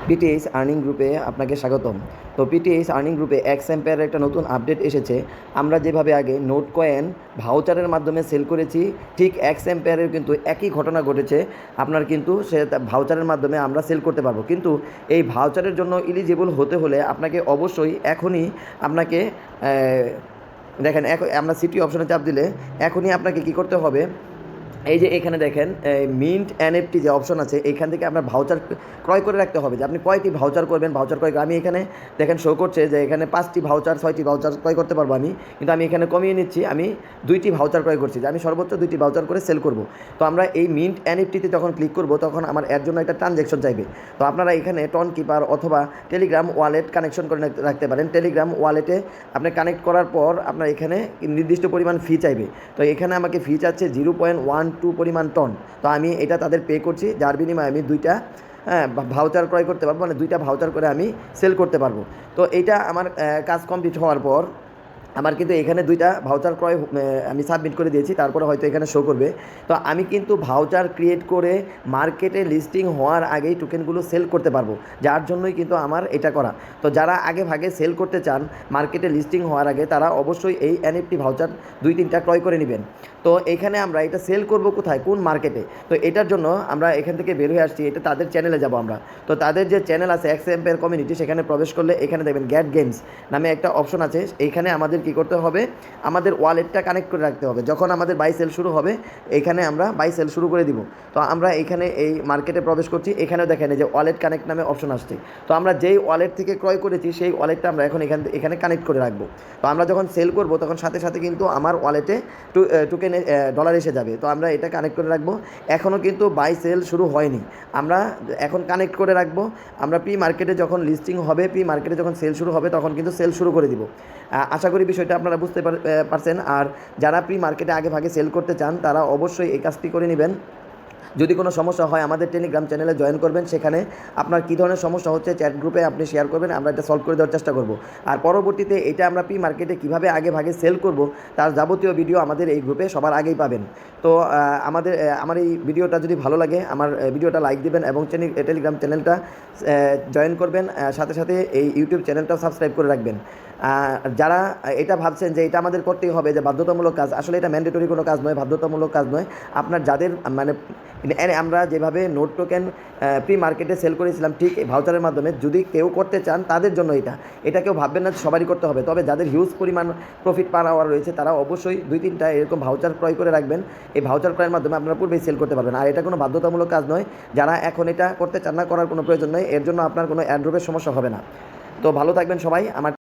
পিটিএইচ earning গ্রুপে আপনাকে স্বাগতম। তো পিটিএইচ আর্নিং গ্রুপে এক্স এম্পায়ারের একটা নতুন আপডেট এসেছে। আমরা যেভাবে আগে নোট কয়েন ভাউচারের মাধ্যমে সেল করেছি, ঠিক এক্স এম্পায়ারের কিন্তু একই ঘটনা ঘটেছে। আপনার কিন্তু সে ভাউচারের মাধ্যমে আমরা সেল করতে পারবো, কিন্তু এই ভাউচারের জন্য এলিজিবল হতে হলে আপনাকে অবশ্যই এখনই আপনাকে দেখেন আমরা সিটি অপশনে চাপ দিলে এখনই আপনাকে কী করতে হবে, এই যে এখানে দেখেন মিন্ট এনএফটি যে অপশন আছে, এইখান থেকে আপনার ভাউচার ক্রয় করে রাখতে হবে যে আপনি কয়টি ভাউচার করবেন। ভাউচার ক্রয় আমি এখানে দেখেন শো করছে যে এখানে 5টি ভাউচার 6টি ভাউচার ক্রয় করতে পারবো আমি, কিন্তু আমি এখানে কমিয়ে নিচ্ছি, আমি 2টি ভাউচার ক্রয় করছি, যে আমি সর্বোচ্চ 2টি ভাউচার করে সেল করব। তো আমরা এই মিন্ট এনএফটিতে যখন ক্লিক করব তখন আমার এর জন্য একটা ট্রানজ্যাকশন চাইবে। তো আপনারা এখানে টন কিপার অথবা টেলিগ্রাম ওয়ালেট কানেকশন করে রাখতে পারেন। টেলিগ্রাম ওয়ালেটে আপনি কানেক্ট করার পর আপনার এখানে নির্দিষ্ট পরিমাণ ফি চাইবে। তো এখানে আমাকে ফি চাচ্ছে 0.12 পরিমাণ টন। তো আমি এটা তাদের পে করছি, যার বিনিময়ে আমি 2টা ভাউচার ক্রয় করতে পারবো, মানে 2টা ভাউচার করে আমি সেল করতে পারবো। তো এইটা আমার কাজ কমপ্লিট হওয়ার পর আমার কিন্তু এখানে 2টা ভাউচার ক্রয় আমি সাবমিট করে দিয়েছি, তারপরে হয়তো এখানে শো করবে। তো আমি কিন্তু ভাউচার ক্রিয়েট করে মার্কেটে লিস্টিং হওয়ার আগেই টোকেনগুলো সেল করতে পারবো, যার জন্যই কিন্তু আমার এটা করা। তো যারা আগে ভাগে সেল করতে চান মার্কেটে লিস্টিং হওয়ার আগে, তারা অবশ্যই এই এনএফটি ভাউচার 2-3টা ক্রয় করে নেবেন। তো এখানে আমরা এটা সেল করব কোথায়, কোন মার্কেটে? তো এটার জন্য আমরা এখান থেকে বের হয়ে আসছি, এটা তাদের চ্যানেলে যাব আমরা। তো তাদের যে চ্যানেল আছে এক্স এম্পায়ার কমিউনিটি, সেখানে প্রবেশ করলে এখানে দেখবেন গেট গেমস নামে একটা অপশন আছে। এইখানে আমাদের কী করতে হবে, আমাদের ওয়ালেটটা কানেক্ট করে রাখতে হবে। যখন আমাদের বাই সেল শুরু হবে, এখানে আমরা বাই সেল শুরু করে দিব। তো আমরা এখানে এই মার্কেটে প্রবেশ করছি, এখানেও দেখেন যে ওয়ালেট কানেক্ট নামে অপশন আসছে। তো আমরা যেই ওয়ালেট থেকে ক্রয় করেছি সেই ওয়ালেটটা আমরা এখন এখানে কানেক্ট করে রাখবো। তো আমরা যখন সেল করব তখন সাথে সাথে কিন্তু আমার ওয়ালেটে টোকেনে ডলার এসে যাবে। তো আমরা এটা কানেক্ট করে রাখবো। এখনও কিন্তু বাই সেল শুরু হয়নি, আমরা এখন কানেক্ট করে রাখবো। আমরা প্রি মার্কেটে যখন লিস্টিং হবে, প্রি মার্কেটে যখন সেল শুরু হবে, তখন কিন্তু সেল শুরু করে দিব। আশা করি বিষয়টা আপনারা বুঝতে পারছেন। আর যারা প্রি মার্কেটে আগে ভাগে সেল করতে চান, তারা অবশ্যই এই কাজটি করে নেবেন। যদি কোনো সমস্যা হয় আমাদের টেলিগ্রাম চ্যানেলে জয়েন করবেন, সেখানে আপনার কী ধরনের সমস্যা হচ্ছে চ্যাট গ্রুপে আপনি শেয়ার করবেন, আমরা এটা সলভ করে দেওয়ার চেষ্টা করব। আর পরবর্তীতে এটা আমরা প্রি মার্কেটে কীভাবে আগে ভাগে সেল করব, তার যাবতীয় ভিডিও আমাদের এই গ্রুপে সবার আগেই পাবেন। তো আমার এই ভিডিওটা যদি ভালো লাগে, আমার ভিডিওটা লাইক দেবেন এবং টেলিগ্রাম চ্যানেলটা জয়েন করবেন, সাথে সাথে এই ইউটিউব চ্যানেলটাও সাবস্ক্রাইব করে রাখবেন। যারা এটা ভাবছেন যে এটা আমাদের করতেই হবে, যে বাধ্যতামূলক কাজ, আসলে এটা ম্যান্ডেটরি কোনো কাজ নয়, বাধ্যতামূলক কাজ নয়। আপনার যাদের মানে আমরা যেভাবে নোট টোকেন প্রি মার্কেটে সেল করেছিলাম, ঠিক এই ভাউচারের মাধ্যমে যদি কেউ করতে চান তাদের জন্য এটা কেউ ভাববেন না সবারই করতে হবে। তবে যাদের হিউজ পরিমাণ প্রফিট পাওয়ার রয়েছে, তারা অবশ্যই 2-3টা এরকম ভাউচার ক্রয় করে রাখবেন। এই ভাউচার ক্রয়ের মাধ্যমে আপনারা পূর্বেই সেল করতে পারবেন। আর এটা কোনো বাধ্যতামূলক কাজ নয়, যারা এখন এটা করতে চান না, করার কোনো প্রয়োজন নয়। এর জন্য আপনার কোনো অ্যাড্রপের সমস্যা হবে না। তো ভালো থাকবেন সবাই। আমার